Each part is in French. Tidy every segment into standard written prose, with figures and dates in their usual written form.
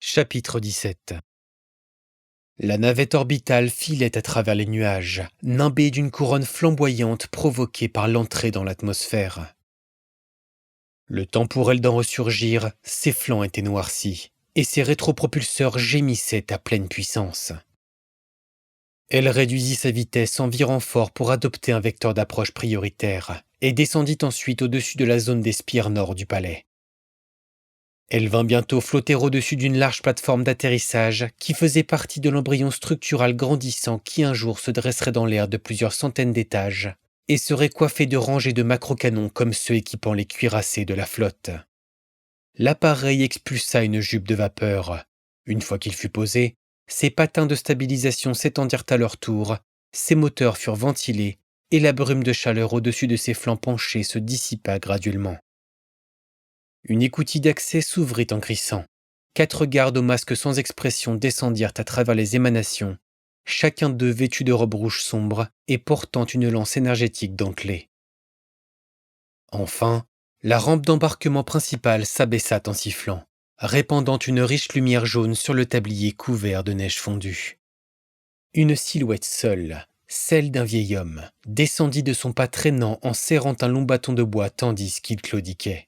Chapitre 17. La navette orbitale filait à travers les nuages, nimbée d'une couronne flamboyante provoquée par l'entrée dans l'atmosphère. Le temps pour elle d'en ressurgir, ses flancs étaient noircis, et ses rétropropulseurs gémissaient à pleine puissance. Elle réduisit sa vitesse en virant fort pour adopter un vecteur d'approche prioritaire, et descendit ensuite au-dessus de la zone des spires nord du palais. Elle vint bientôt flotter au-dessus d'une large plateforme d'atterrissage qui faisait partie de l'embryon structural grandissant qui un jour se dresserait dans l'air de plusieurs centaines d'étages et serait coiffé de rangées de macrocanons comme ceux équipant les cuirassés de la flotte. L'appareil expulsa une jupe de vapeur. Une fois qu'il fut posé, ses patins de stabilisation s'étendirent à leur tour, ses moteurs furent ventilés et la brume de chaleur au-dessus de ses flancs penchés se dissipa graduellement. Une écoutille d'accès s'ouvrit en crissant. 4 gardes aux masques sans expression descendirent à travers les émanations, chacun d'eux vêtu de robe rouge sombre et portant une lance énergétique dentelée. Enfin, la rampe d'embarquement principale s'abaissa en sifflant, répandant une riche lumière jaune sur le tablier couvert de neige fondue. Une silhouette seule, celle d'un vieil homme, descendit de son pas traînant en serrant un long bâton de bois tandis qu'il claudiquait.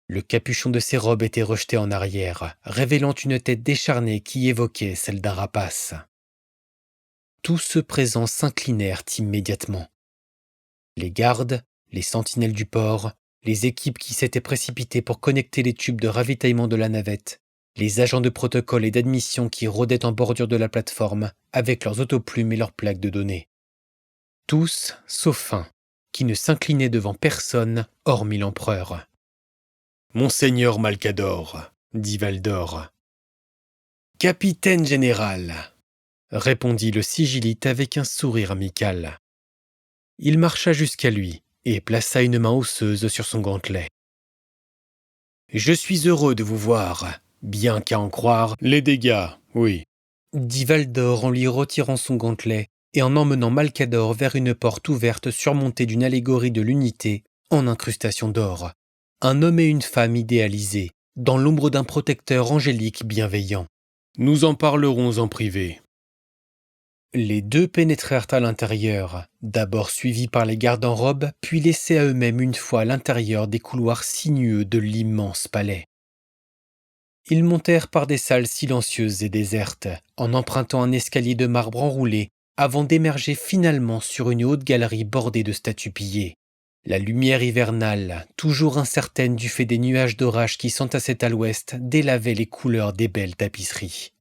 Le capuchon de ses robes était rejeté en arrière, révélant une tête décharnée qui évoquait celle d'un rapace. Tous ceux présents s'inclinèrent immédiatement. Les gardes, les sentinelles du port, les équipes qui s'étaient précipitées pour connecter les tubes de ravitaillement de la navette, les agents de protocole et d'admission qui rôdaient en bordure de la plateforme avec leurs autoplumes et leurs plaques de données. Tous, sauf un, qui ne s'inclinait devant personne hormis l'empereur. « Monseigneur Malcador, » dit Valdor. « Capitaine général, » répondit le sigillite avec un sourire amical. Il marcha jusqu'à lui et plaça une main osseuse sur son gantelet. « Je suis heureux de vous voir, bien qu'à en croire... »« Les dégâts, oui, » dit Valdor en lui retirant son gantelet et en emmenant Malcador vers une porte ouverte surmontée d'une allégorie de l'unité en incrustation d'or. Un homme et une femme idéalisés, dans l'ombre d'un protecteur angélique bienveillant. « Nous en parlerons en privé. » Les deux pénétrèrent à l'intérieur, d'abord suivis par les gardes en robe, puis laissés à eux-mêmes une fois à l'intérieur des couloirs sinueux de l'immense palais. Ils montèrent par des salles silencieuses et désertes, en empruntant un escalier de marbre enroulé, avant d'émerger finalement sur une haute galerie bordée de statues pillées. La lumière hivernale, toujours incertaine du fait des nuages d'orage qui s'entassaient à l'ouest, délavait les couleurs des belles tapisseries.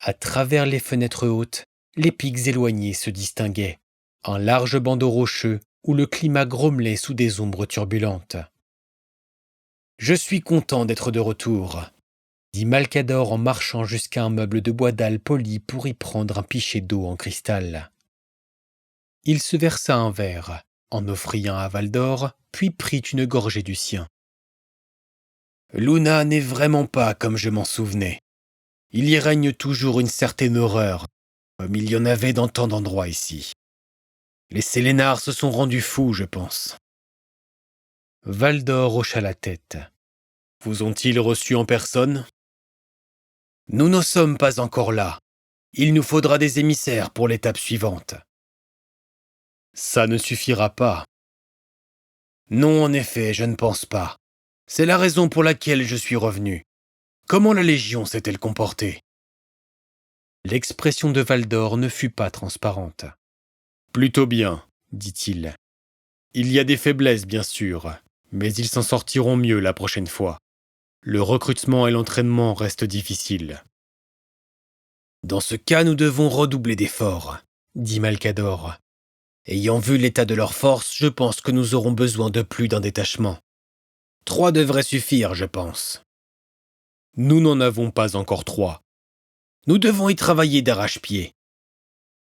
À travers les fenêtres hautes, les pics éloignés se distinguaient, un large bandeau rocheux où le climat grommelait sous des ombres turbulentes. « Je suis content d'être de retour, » dit Malcador en marchant jusqu'à un meuble de bois dalle poli pour y prendre un pichet d'eau en cristal. Il se versa un verre, en offrit un à Valdor, puis prit une gorgée du sien. « Luna n'est vraiment pas comme je m'en souvenais. Il y règne toujours une certaine horreur, comme il y en avait dans tant d'endroits ici. Les Sélénars se sont rendus fous, je pense. » Valdor hocha la tête. « Vous ont-ils reçus en personne ? » « Nous n'en sommes pas encore là. Il nous faudra des émissaires pour l'étape suivante. » « Ça ne suffira pas. » « Non, en effet, je ne pense pas. C'est la raison pour laquelle je suis revenu. Comment la Légion s'est-elle comportée ? » L'expression de Valdor ne fut pas transparente. « Plutôt bien, dit-il. Il y a des faiblesses, bien sûr, mais ils s'en sortiront mieux la prochaine fois. Le recrutement et l'entraînement restent difficiles. »« Dans ce cas, nous devons redoubler d'efforts, » dit Malcador. « Ayant vu l'état de leurs forces, je pense que nous aurons besoin de plus d'un détachement. 3 devraient suffire, je pense. »« Nous n'en avons pas encore 3. Nous devons y travailler d'arrache-pied. »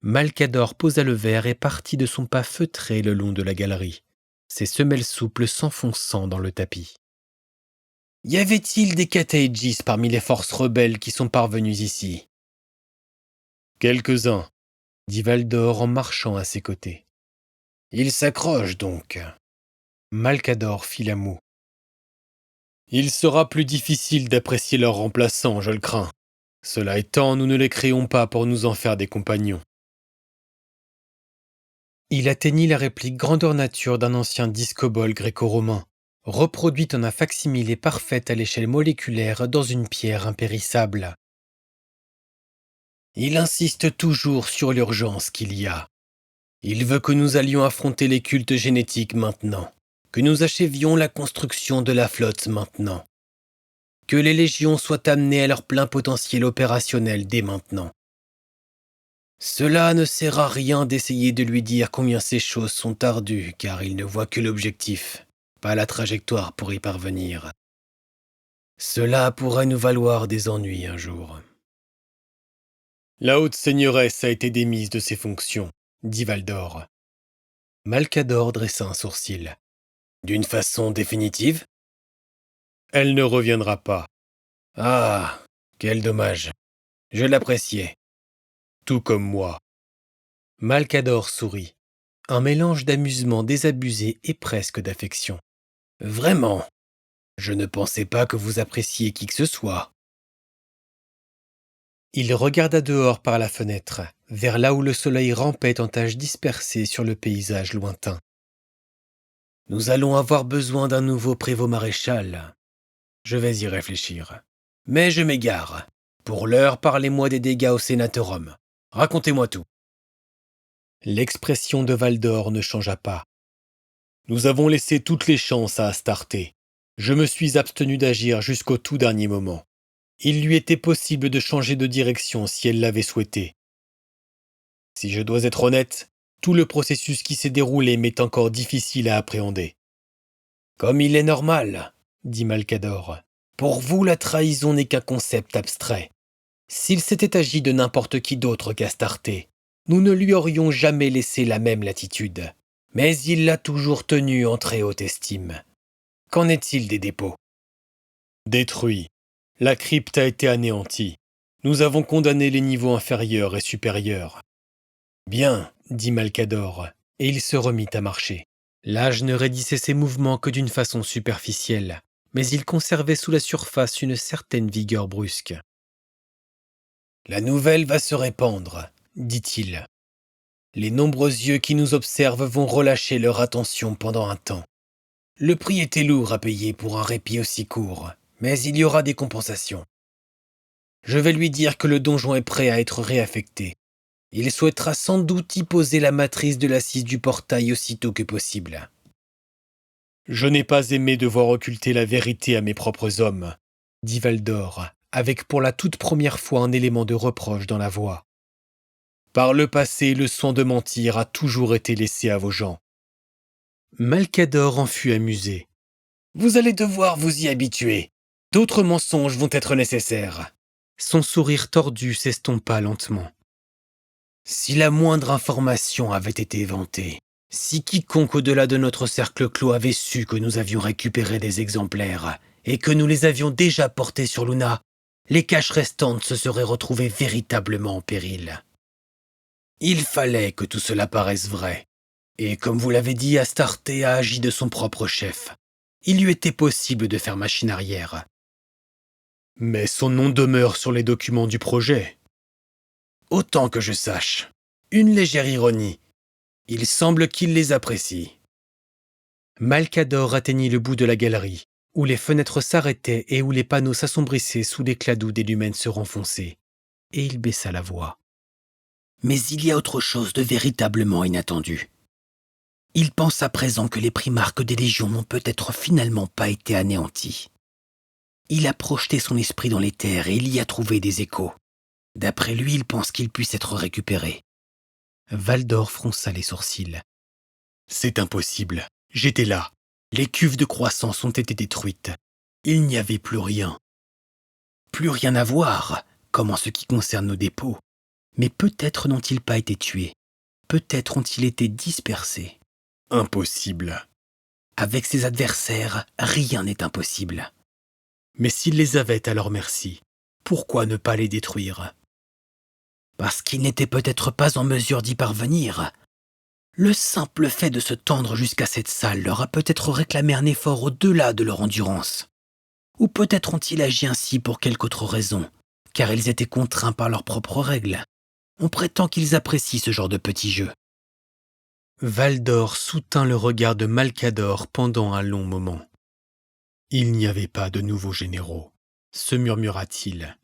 Malcador posa le verre et partit de son pas feutré le long de la galerie, ses semelles souples s'enfonçant dans le tapis. « Y avait-il des Kataedjis parmi les forces rebelles qui sont parvenus ici ? » « Quelques-uns, » dit Valdor en marchant à ses côtés. « Ils s'accrochent donc. » Malcador fit la moue. « Il sera plus difficile d'apprécier leurs remplaçants, je le crains. Cela étant, nous ne les créons pas pour nous en faire des compagnons. Il atteignit la réplique grandeur nature d'un ancien discobole gréco-romain, reproduite en un facsimilé parfait à l'échelle moléculaire dans une pierre impérissable. Il insiste toujours sur l'urgence qu'il y a. Il veut que nous allions affronter les cultes génétiques maintenant, que nous achevions la construction de la flotte maintenant, que les légions soient amenées à leur plein potentiel opérationnel dès maintenant. Cela ne sert à rien d'essayer de lui dire combien ces choses sont ardues, car il ne voit que l'objectif, pas la trajectoire pour y parvenir. Cela pourrait nous valoir des ennuis un jour. La haute seigneuresse a été démise de ses fonctions, dit Valdor. Malcador dressa un sourcil. D'une façon définitive ? Elle ne reviendra pas. Ah, quel dommage. Je l'appréciais. Tout comme moi. Malcador sourit. Un mélange d'amusement désabusé et presque d'affection. Vraiment ? Je ne pensais pas que vous appréciiez qui que ce soit. Il regarda dehors par la fenêtre, vers là où le soleil rampait en taches dispersées sur le paysage lointain. Nous allons avoir besoin d'un nouveau prévôt maréchal. Je vais y réfléchir. Mais je m'égare. Pour l'heure, parlez-moi des dégâts au Sénatorum. Racontez-moi tout. L'expression de Valdor ne changea pas. Nous avons laissé toutes les chances à Astarté. Je me suis abstenu d'agir jusqu'au tout dernier moment. Il lui était possible de changer de direction si elle l'avait souhaité. Si je dois être honnête, tout le processus qui s'est déroulé m'est encore difficile à appréhender. Comme il est normal, dit Malcador. Pour vous, la trahison n'est qu'un concept abstrait. S'il s'était agi de n'importe qui d'autre qu'Astarté, nous ne lui aurions jamais laissé la même latitude. Mais il l'a toujours tenu en très haute estime. Qu'en est-il des dépôts ? Détruits. La crypte a été anéantie. Nous avons condamné les niveaux inférieurs et supérieurs. Bien, dit Malcador, et il se remit à marcher. L'âge ne raidissait ses mouvements que d'une façon superficielle, mais il conservait sous la surface une certaine vigueur brusque. La nouvelle va se répandre, dit-il. Les nombreux yeux qui nous observent vont relâcher leur attention pendant un temps. Le prix était lourd à payer pour un répit aussi court, mais il y aura des compensations. Je vais lui dire que le donjon est prêt à être réaffecté. Il souhaitera sans doute y poser la matrice de l'assise du portail aussitôt que possible. Je n'ai pas aimé devoir occulter la vérité à mes propres hommes, dit Valdor, avec pour la toute première fois un élément de reproche dans la voix. Par le passé, le soin de mentir a toujours été laissé à vos gens. Malcador en fut amusé. Vous allez devoir vous y habituer. D'autres mensonges vont être nécessaires. Son sourire tordu s'estompa lentement. Si la moindre information avait été vantée, si quiconque au-delà de notre cercle clos avait su que nous avions récupéré des exemplaires et que nous les avions déjà portés sur Luna, les caches restantes se seraient retrouvées véritablement en péril. Il fallait que tout cela paraisse vrai. Et comme vous l'avez dit, Astarté a agi de son propre chef. Il lui était possible de faire machine arrière. Mais son nom demeure sur les documents du projet. Autant que je sache. Une légère ironie. Il semble qu'il les apprécie. Malcador atteignit le bout de la galerie, où les fenêtres s'arrêtaient et où les panneaux s'assombrissaient sous l'éclat doux des lumens se renfonçaient. Et il baissa la voix. Mais il y a autre chose de véritablement inattendu. Il pense à présent que les primarques des légions n'ont peut-être finalement pas été anéantis. Il a projeté son esprit dans les terres et il y a trouvé des échos. D'après lui, il pense qu'ils puissent être récupérés. Valdor fronça les sourcils. C'est impossible. J'étais là. Les cuves de croissance ont été détruites. Il n'y avait plus rien. Plus rien à voir, comme en ce qui concerne nos dépôts. Mais peut-être n'ont-ils pas été tués. Peut-être ont-ils été dispersés. Impossible. Avec ses adversaires, rien n'est impossible. Mais s'ils les avaient à leur merci, pourquoi ne pas les détruire ? Parce qu'ils n'étaient peut-être pas en mesure d'y parvenir. Le simple fait de se tendre jusqu'à cette salle leur a peut-être réclamé un effort au-delà de leur endurance. Ou peut-être ont-ils agi ainsi pour quelque autre raison, car ils étaient contraints par leurs propres règles. On prétend qu'ils apprécient ce genre de petits jeux. Valdor soutint le regard de Malcador pendant un long moment. Il n'y avait pas de nouveaux généraux, se murmura-t-il.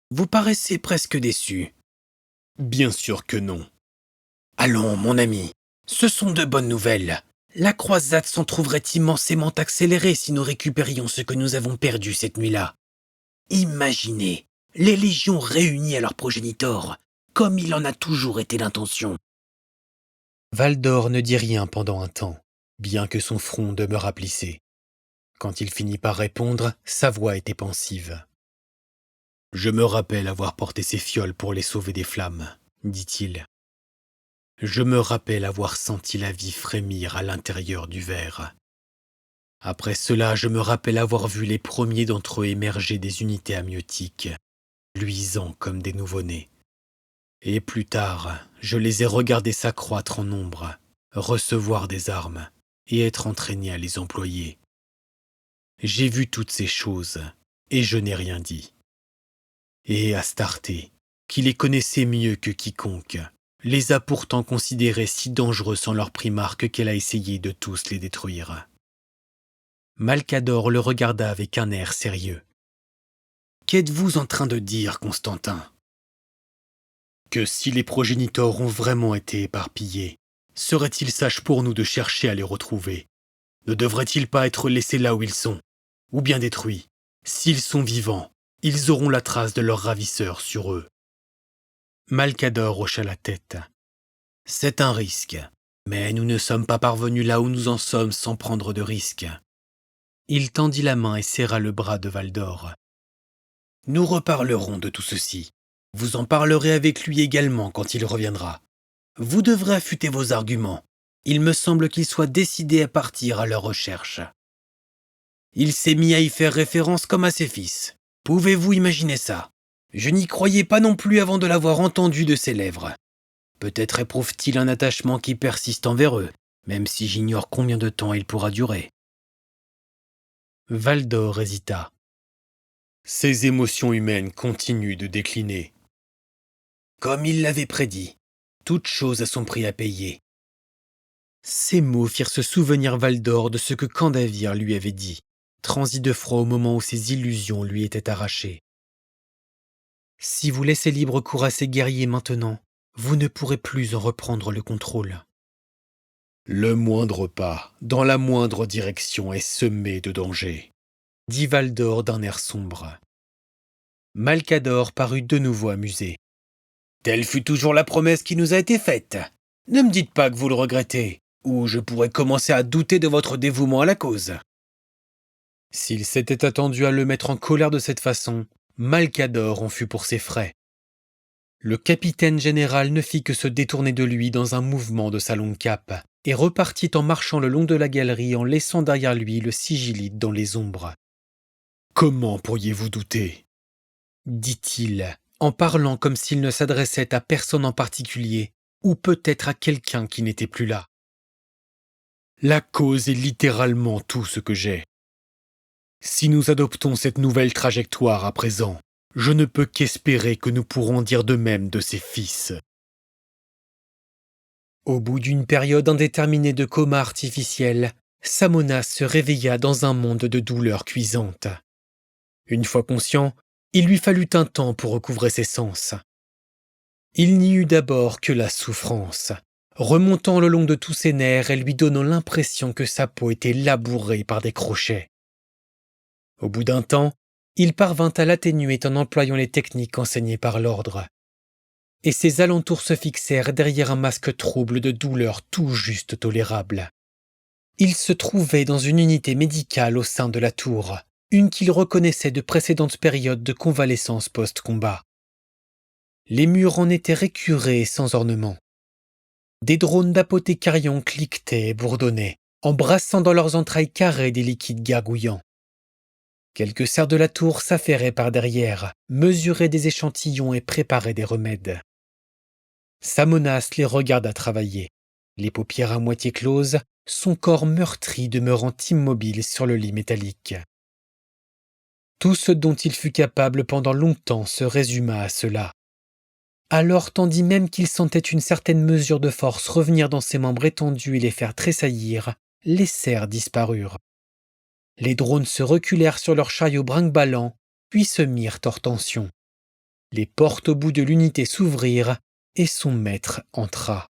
Vous paraissez presque déçu. Bien sûr que non. Allons, mon ami, ce sont de bonnes nouvelles. La croisade s'en trouverait immensément accélérée si nous récupérions ce que nous avons perdu cette nuit-là. Imaginez, les légions réunies à leur progénitor, comme il en a toujours été l'intention. Valdor ne dit rien pendant un temps, bien que son front demeurât plissé. Quand il finit par répondre, sa voix était pensive. « Je me rappelle avoir porté ces fioles pour les sauver des flammes, » dit-il. « Je me rappelle avoir senti la vie frémir à l'intérieur du verre. Après cela, je me rappelle avoir vu les premiers d'entre eux émerger des unités amniotiques, luisants comme des nouveau-nés. Et plus tard, je les ai regardés s'accroître en nombre, recevoir des armes et être entraînés à les employer. J'ai vu toutes ces choses, et je n'ai rien dit. Et Astarté, qui les connaissait mieux que quiconque, les a pourtant considérés si dangereux sans leur primarque qu'elle a essayé de tous les détruire. Malcador le regarda avec un air sérieux. « Qu'êtes-vous en train de dire, Constantin ? » Que si les progénitors ont vraiment été éparpillés, serait-il sage pour nous de chercher à les retrouver? Ne devraient-ils pas être laissés là où ils sont, ou bien détruits? S'ils sont vivants, ils auront la trace de leurs ravisseurs sur eux. Malcador hocha la tête. C'est un risque, mais nous ne sommes pas parvenus là où nous en sommes sans prendre de risque. Il tendit la main et serra le bras de Valdor. Nous reparlerons de tout ceci. Vous en parlerez avec lui également quand il reviendra. Vous devrez affûter vos arguments. Il me semble qu'il soit décidé à partir à leur recherche. Il s'est mis à y faire référence comme à ses fils. Pouvez-vous imaginer ça? Je n'y croyais pas non plus avant de l'avoir entendu de ses lèvres. Peut-être éprouve-t-il un attachement qui persiste envers eux, même si j'ignore combien de temps il pourra durer. Valdor hésita. Ses émotions humaines continuent de décliner. Comme il l'avait prédit, toute chose a son prix à payer. Ces mots firent se souvenir Valdor de ce que Candavir lui avait dit, transi de froid au moment où ses illusions lui étaient arrachées. Si vous laissez libre cours à ces guerriers maintenant, vous ne pourrez plus en reprendre le contrôle. Le moindre pas, dans la moindre direction, est semé de danger, dit Valdor d'un air sombre. Malcador parut de nouveau amusé. Telle fut toujours la promesse qui nous a été faite. Ne me dites pas que vous le regrettez, ou je pourrais commencer à douter de votre dévouement à la cause. S'il s'était attendu à le mettre en colère de cette façon, Malcador en fut pour ses frais. Le capitaine général ne fit que se détourner de lui dans un mouvement de sa longue cape et repartit en marchant le long de la galerie en laissant derrière lui le sigillite dans les ombres. « Comment pourriez-vous douter ?» dit-il, en parlant comme s'il ne s'adressait à personne en particulier, ou peut-être à quelqu'un qui n'était plus là. La cause est littéralement tout ce que j'ai. Si nous adoptons cette nouvelle trajectoire à présent, je ne peux qu'espérer que nous pourrons dire de même de ses fils. Au bout d'une période indéterminée de coma artificiel, Samonas se réveilla dans un monde de douleurs cuisantes. Une fois conscient, il lui fallut un temps pour recouvrer ses sens. Il n'y eut d'abord que la souffrance, remontant le long de tous ses nerfs et lui donnant l'impression que sa peau était labourée par des crochets. Au bout d'un temps, il parvint à l'atténuer en employant les techniques enseignées par l'ordre. Et ses alentours se fixèrent derrière un masque trouble de douleur tout juste tolérable. Il se trouvait dans une unité médicale au sein de la tour, une qu'il reconnaissait de précédentes périodes de convalescence post-combat. Les murs en étaient récurés et sans ornement. Des drones d'apothécarions cliquetaient et bourdonnaient, embrassant dans leurs entrailles carrées des liquides gargouillants. Quelques serfs de la tour s'affairaient par derrière, mesuraient des échantillons et préparaient des remèdes. Samonas les regarda travailler, les paupières à moitié closes, son corps meurtri demeurant immobile sur le lit métallique. Tout ce dont il fut capable pendant longtemps se résuma à cela. Alors, tandis même qu'il sentait une certaine mesure de force revenir dans ses membres étendus et les faire tressaillir, les cerfs disparurent. Les drones se reculèrent sur leurs chariots brinque-ballants, puis se mirent hors tension. Les portes au bout de l'unité s'ouvrirent et son maître entra.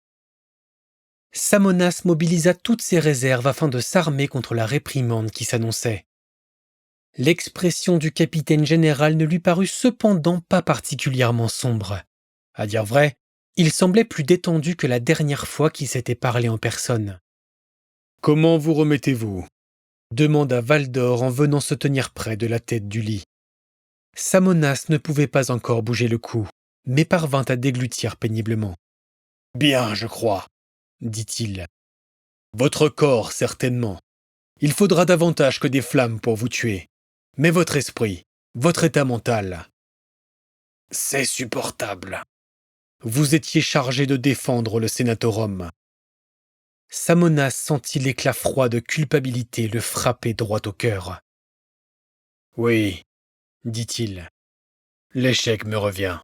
Samonas mobilisa toutes ses réserves afin de s'armer contre la réprimande qui s'annonçait. L'expression du capitaine général ne lui parut cependant pas particulièrement sombre. À dire vrai, il semblait plus détendu que la dernière fois qu'il s'était parlé en personne. « Comment vous remettez-vous » demanda Valdor en venant se tenir près de la tête du lit. Samonas ne pouvait pas encore bouger le cou, mais parvint à déglutir péniblement. « Bien, je crois, dit-il. Votre corps, certainement. Il faudra davantage que des flammes pour vous tuer. Mais votre esprit, votre état mental, c'est supportable. Vous étiez chargé de défendre le Sénatorum. » Samonas sentit l'éclat froid de culpabilité le frapper droit au cœur. « Oui, dit-il. L'échec me revient.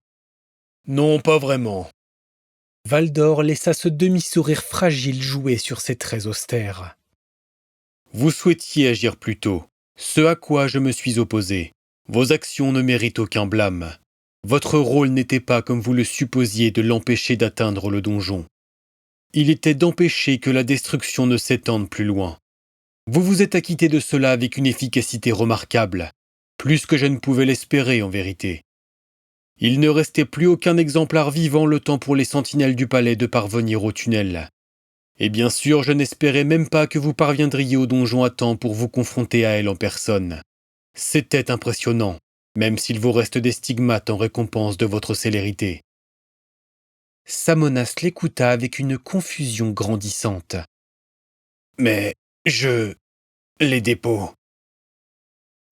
Non, pas vraiment. Valdor laissa ce demi-sourire fragile jouer sur ses traits austères. Vous souhaitiez agir plus tôt, ce à quoi je me suis opposé. Vos actions ne méritent aucun blâme. Votre rôle n'était pas, comme vous le supposiez, de l'empêcher d'atteindre le donjon. Il était d'empêcher que la destruction ne s'étende plus loin. Vous vous êtes acquitté de cela avec une efficacité remarquable, plus que je ne pouvais l'espérer en vérité. Il ne restait plus aucun exemplaire vivant le temps pour les sentinelles du palais de parvenir au tunnel. Et bien sûr, je n'espérais même pas que vous parviendriez au donjon à temps pour vous confronter à elle en personne. C'était impressionnant, même s'il vous reste des stigmates en récompense de votre célérité. Samonas l'écouta avec une confusion grandissante. Mais les dépôts.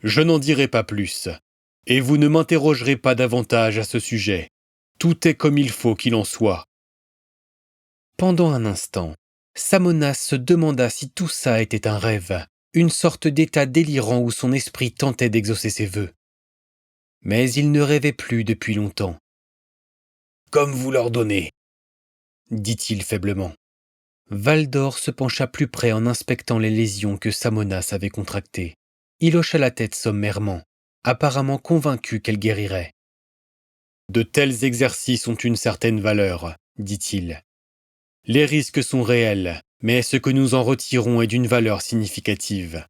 Je n'en dirai pas plus, et vous ne m'interrogerez pas davantage à ce sujet. Tout est comme il faut qu'il en soit. Pendant un instant, Samonas se demanda si tout ça était un rêve, une sorte d'état délirant où son esprit tentait d'exaucer ses vœux. Mais il ne rêvait plus depuis longtemps. « Comme vous l'ordonnez, » dit-il faiblement. Valdor se pencha plus près en inspectant les lésions que Samonas avait contractées. Il hocha la tête sommairement, apparemment convaincu qu'elle guérirait. « De tels exercices ont une certaine valeur, » dit-il. « Les risques sont réels, mais ce que nous en retirons est d'une valeur significative.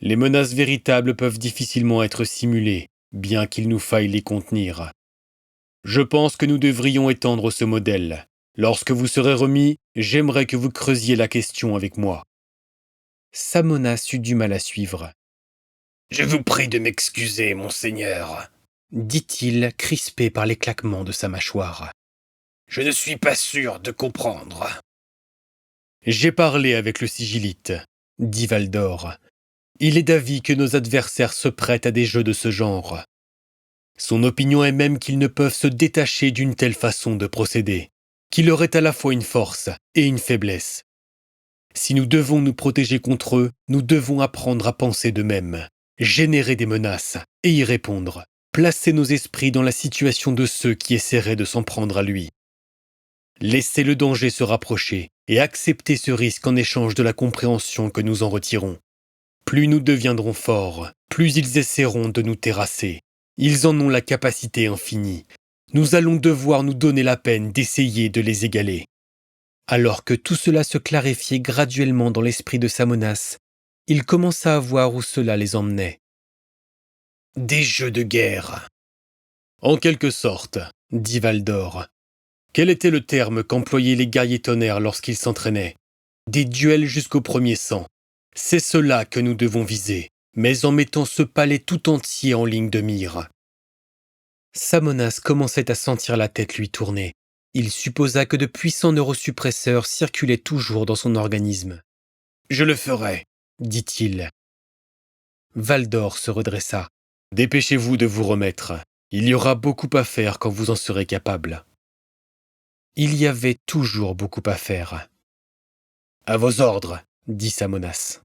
Les menaces véritables peuvent difficilement être simulées, bien qu'il nous faille les contenir. Je pense que nous devrions étendre ce modèle. Lorsque vous serez remis, j'aimerais que vous creusiez la question avec moi. » Samonas eut du mal à suivre. « Je vous prie de m'excuser, monseigneur, » dit-il, crispé par les claquements de sa mâchoire. « Je ne suis pas sûr de comprendre. » « J'ai parlé avec le sigillite, » dit Valdor. « Il est d'avis que nos adversaires se prêtent à des jeux de ce genre. Son opinion est même qu'ils ne peuvent se détacher d'une telle façon de procéder, qu'il aurait à la fois une force et une faiblesse. Si nous devons nous protéger contre eux, nous devons apprendre à penser de même, générer des menaces et y répondre, placer nos esprits dans la situation de ceux qui essaieraient de s'en prendre à lui. Laisser le danger se rapprocher et accepter ce risque en échange de la compréhension que nous en retirons. Plus nous deviendrons forts, plus ils essaieront de nous terrasser. Ils en ont la capacité infinie. Nous allons devoir nous donner la peine d'essayer de les égaler. » Alors que tout cela se clarifiait graduellement dans l'esprit de Samonas, il commença à voir où cela les emmenait. « Des jeux de guerre. » En quelque sorte, dit Valdor. Quel était le terme qu'employaient les guerriers tonnerres lorsqu'ils s'entraînaient? Des duels jusqu'au premier sang. C'est cela que nous devons viser, mais en mettant ce palais tout entier en ligne de mire. Samonas commençait à sentir la tête lui tourner. Il supposa que de puissants neurosuppresseurs circulaient toujours dans son organisme. « Je le ferai, » dit-il. Valdor se redressa. « Dépêchez-vous de vous remettre. Il y aura beaucoup à faire quand vous en serez capable. » Il y avait toujours beaucoup à faire. « À vos ordres, » dit Samonas.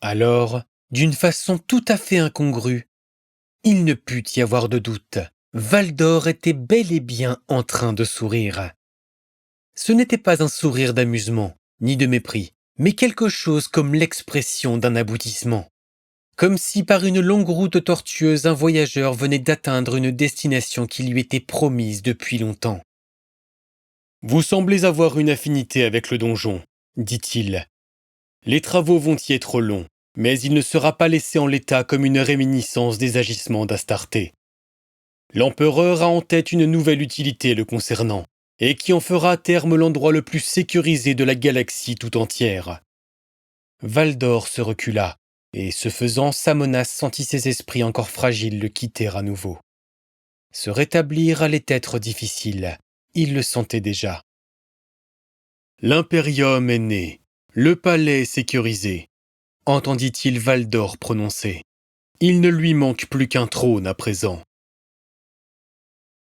Alors, d'une façon tout à fait incongrue. Il ne put y avoir de doute. Valdor était bel et bien en train de sourire. Ce n'était pas un sourire d'amusement, ni de mépris, mais quelque chose comme l'expression d'un aboutissement. Comme si par une longue route tortueuse un voyageur venait d'atteindre une destination qui lui était promise depuis longtemps. « Vous semblez avoir une affinité avec le donjon, » dit-il. « Les travaux vont y être longs, mais il ne sera pas laissé en l'état comme une réminiscence des agissements d'Astarté. L'empereur a en tête une nouvelle utilité le concernant, et qui en fera à terme l'endroit le plus sécurisé de la galaxie tout entière. » Valdor se recula, et ce faisant, Samonas sentit ses esprits encore fragiles le quitter à nouveau. Se rétablir allait être difficile, il le sentait déjà. L'impérium est né, le palais est sécurisé, entendit-il Valdor prononcer. Il ne lui manque plus qu'un trône à présent.